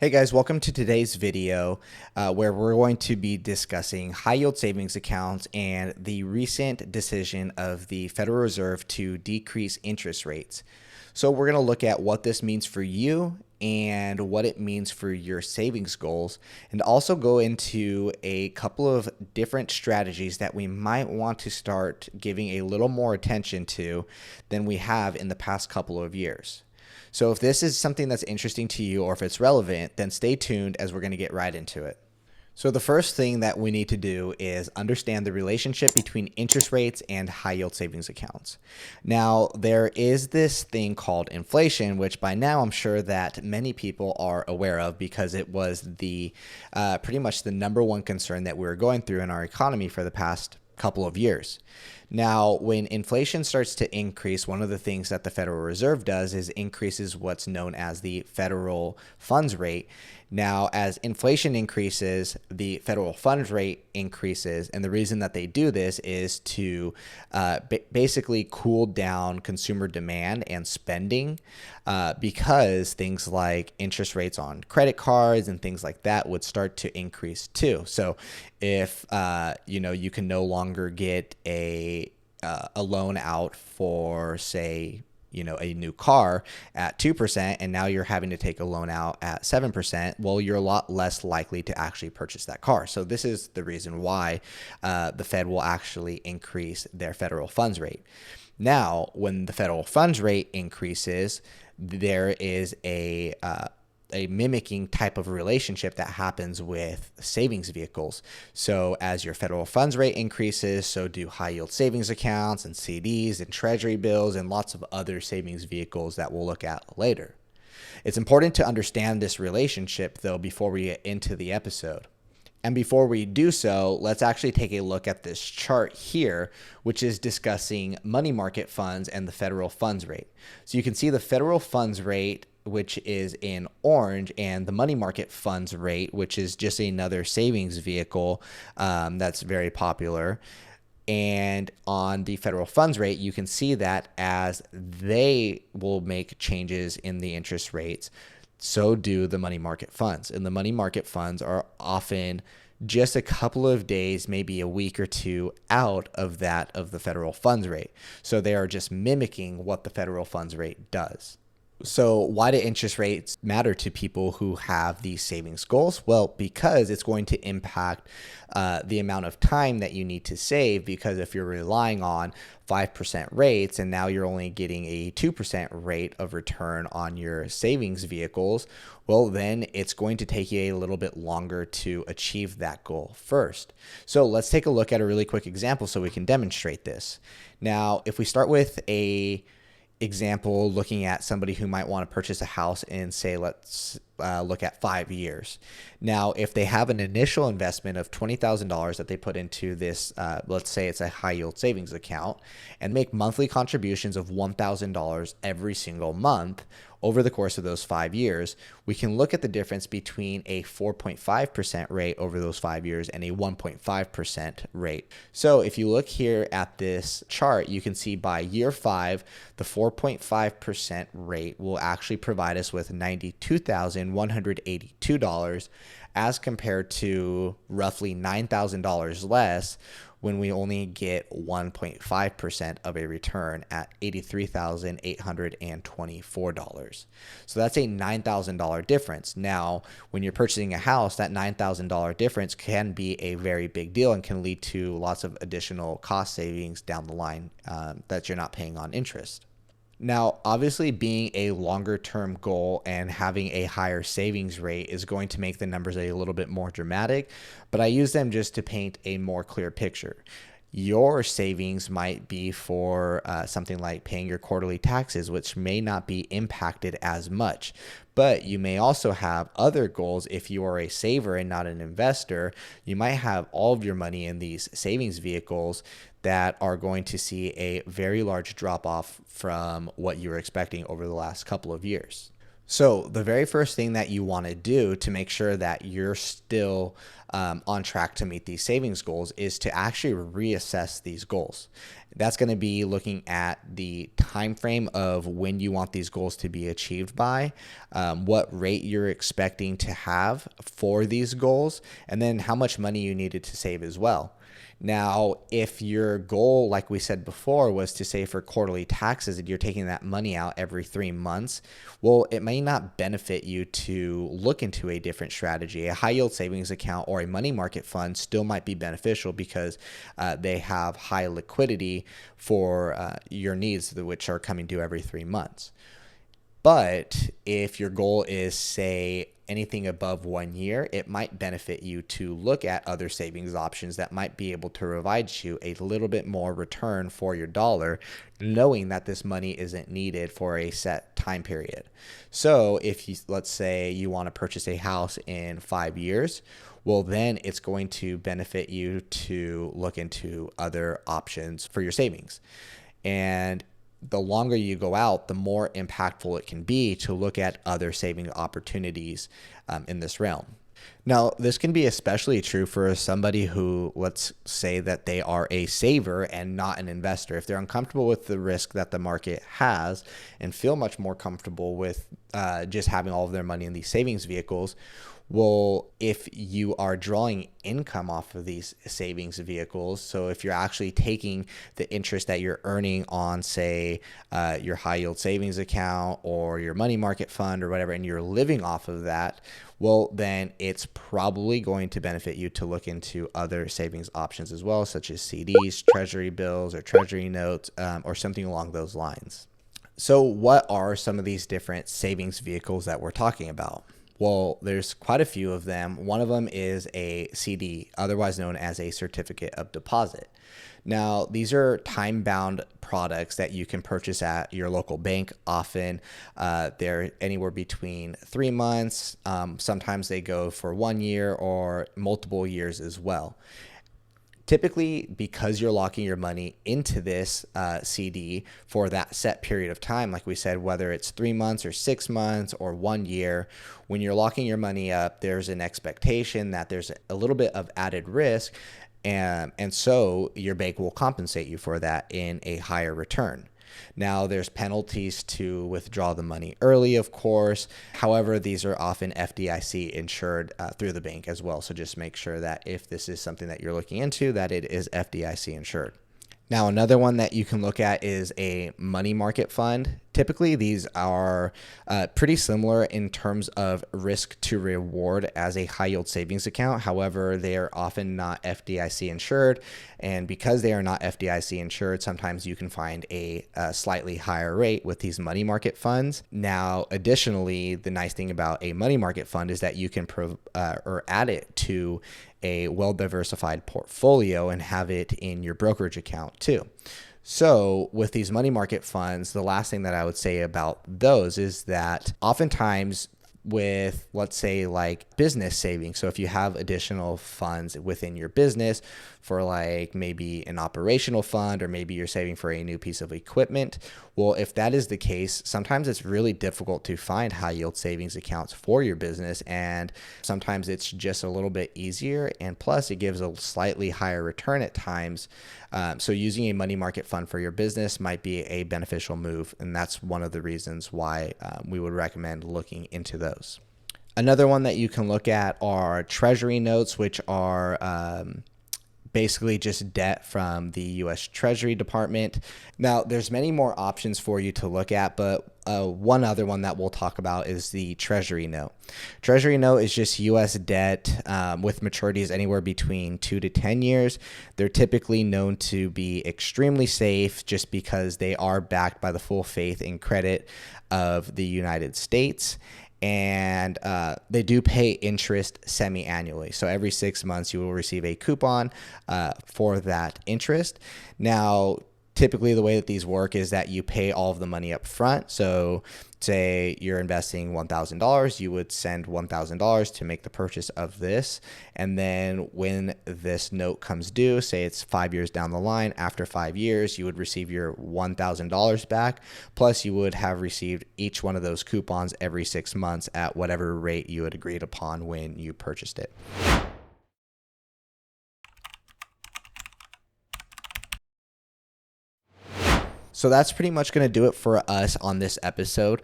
Hey guys, welcome to today's video where we're going to be discussing high yield savings accounts and the recent decision of the Federal Reserve to decrease interest rates. So we're going to look at what this means for you and what it means for your savings goals, and also go into a couple of different strategies that we might want to start giving a little more attention to than we have in the past couple of years. So if this is something that's interesting to you or if it's relevant, then stay tuned as we're going to get right into it. So the first thing that we need to do is understand the relationship between interest rates and high yield savings accounts. Now, there is this thing called inflation, which by now I'm sure that many people are aware of because it was the pretty much the number one concern that we were going through in our economy for the past couple of years. Now, when inflation starts to increase, one of the things that the Federal Reserve does is increases what's known as the federal funds rate. Now, as inflation increases, the federal funds rate increases. And the reason that they do this is to basically cool down consumer demand and spending because things like interest rates on credit cards and things like that would start to increase too. So if, you can no longer get a loan out for, say, a new car at 2%, and now you're having to take a loan out at 7%, well, you're a lot less likely to actually purchase that car. So this is the reason why the Fed will actually increase their federal funds rate. Now, when the federal funds rate increases, there is a mimicking type of relationship that happens with savings vehicles. So as your federal funds rate increases, so do high yield savings accounts and CDs and treasury bills and lots of other savings vehicles that we'll look at later. It's important to understand this relationship though before we get into the episode. And before we do so, let's actually take a look at this chart here, which is discussing money market funds and the federal funds rate. So you can see the federal funds rate, which is in orange, and the money market funds rate, which is just another savings vehicle that's very popular. And on the federal funds rate, you can see that as they will make changes in the interest rates, so do the money market funds. And the money market funds are often just a couple of days, maybe a week or two out of that of the federal funds rate. So they are just mimicking what the federal funds rate does. So why do interest rates matter to people who have these savings goals? Well, because it's going to impact the amount of time that you need to save, because if you're relying on 5% rates and now you're only getting a 2% rate of return on your savings vehicles, well, then it's going to take you a little bit longer to achieve that goal first. So let's take a look at a really quick example so we can demonstrate this. Now, if we start with a example looking at somebody who might want to purchase a house in, say, let's look at 5 years. Now, if they have an initial investment of $20,000 that they put into this, let's say it's a high yield savings account, and make monthly contributions of $1,000 every single month over the course of those 5 years, we can look at the difference between a 4.5% rate over those 5 years and a 1.5% rate. So if you look here at this chart, you can see by year 5, the 4.5% rate will actually provide us with $92,182 as compared to roughly $9,000 less when we only get 1.5% of a return at $83,824. So that's a $9,000 difference. Now, when you're purchasing a house, that $9,000 difference can be a very big deal and can lead to lots of additional cost savings down the line that you're not paying on interest. Now, obviously, being a longer term goal and having a higher savings rate is going to make the numbers a little bit more dramatic, but I use them just to paint a more clear picture. Your savings might be for something like paying your quarterly taxes, which may not be impacted as much. But you may also have other goals. If you are a saver and not an investor, you might have all of your money in these savings vehicles that are going to see a very large drop off from what you were expecting over the last couple of years. So the very first thing that you want to do to make sure that you're still on track to meet these savings goals is to actually reassess these goals. That's going to be looking at the time frame of when you want these goals to be achieved by, what rate you're expecting to have for these goals, and then how much money you needed to save as well. Now, if your goal, like we said before, was to save for quarterly taxes and you're taking that money out every 3 months, well, it may not benefit you to look into a different strategy. A high yield savings account or a money market fund still might be beneficial because they have high liquidity for your needs, which are coming due every 3 months. But if your goal is, say, anything above 1 year, it might benefit you to look at other savings options that might be able to provide you a little bit more return for your dollar, knowing that this money isn't needed for a set time period. So if you, let's say you want to purchase a house in 5 years, well, then it's going to benefit you to look into other options for your savings. And the longer you go out, the more impactful it can be to look at other saving opportunities in this realm. Now, this can be especially true for somebody who, let's say that they are a saver and not an investor. If they're uncomfortable with the risk that the market has and feel much more comfortable with just having all of their money in these savings vehicles, well, if you are drawing income off of these savings vehicles, so if you're actually taking the interest that you're earning on, say, your high yield savings account or your money market fund or whatever, and you're living off of that, well, then it's probably going to benefit you to look into other savings options as well, such as CDs, treasury bills, or treasury notes, or something along those lines. So what are some of these different savings vehicles that we're talking about? Well, there's quite a few of them. One of them is a CD, otherwise known as a certificate of deposit. Now, these are time-bound products that you can purchase at your local bank. Often, they're anywhere between 3 months. Sometimes they go for 1 year or multiple years as well. Typically, because you're locking your money into this CD for that set period of time, like we said, whether it's 3 months or 6 months or 1 year, when you're locking your money up, there's an expectation that there's a little bit of added risk, and so your bank will compensate you for that in a higher return. Now, there's penalties to withdraw the money early, of course. However, these are often FDIC insured through the bank as well. So just make sure that if this is something that you're looking into, that it is FDIC insured. Now, another one that you can look at is a money market fund. Typically, these are pretty similar in terms of risk to reward as a high yield savings account. However, they are often not FDIC insured. And because they are not FDIC insured, sometimes you can find a slightly higher rate with these money market funds. Now, additionally, the nice thing about a money market fund is that you can or add it to a well-diversified portfolio and have it in your brokerage account too. So with these money market funds, the last thing that I would say about those is that oftentimes with, let's say, like business savings. So if you have additional funds within your business for like maybe an operational fund, or maybe you're saving for a new piece of equipment. Well, if that is the case, sometimes it's really difficult to find high yield savings accounts for your business. And sometimes it's just a little bit easier. And plus it gives a slightly higher return at times. So using a money market fund for your business might be a beneficial move. And that's one of the reasons why we would recommend looking into those. Another one that you can look at are treasury notes, which are basically just debt from the U.S. Treasury Department. Now, there's many more options for you to look at, but one other one that we'll talk about is the Treasury note. Treasury note is just U.S. debt with maturities anywhere between 2 to 10 years. They're typically known to be extremely safe just because they are backed by the full faith and credit of the United States. And they do pay interest semi-annually. So every 6 months you will receive a coupon for that interest. Now, Typically, the way that these work is that you pay all of the money up front. So say you're investing $1,000, you would send $1,000 to make the purchase of this. And then when this note comes due, say it's 5 years down the line, after 5 years, you would receive your $1,000 back. Plus you would have received each one of those coupons every 6 months at whatever rate you had agreed upon when you purchased it. So that's pretty much going to do it for us on this episode.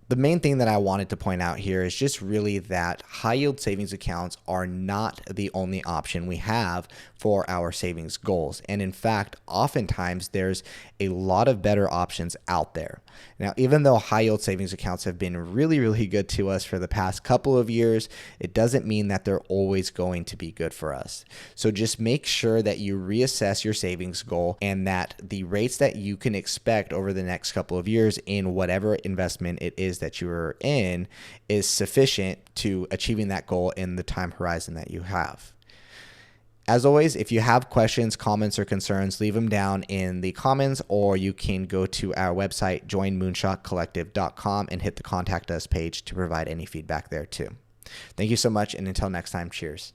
The main thing that I wanted to point out here is just really that high yield savings accounts are not the only option we have for our savings goals. And in fact, oftentimes there's a lot of better options out there. Now, even though high yield savings accounts have been really, really good to us for the past couple of years, it doesn't mean that they're always going to be good for us. So just make sure that you reassess your savings goal and that the rates that you can expect over the next couple of years in whatever investment it is that you are in is sufficient to achieving that goal in the time horizon that you have. As always, if you have questions, comments, or concerns, leave them down in the comments, or you can go to our website, joinmoonshotcollective.com, and hit the contact us page to provide any feedback there too. Thank you so much, and until next time, cheers.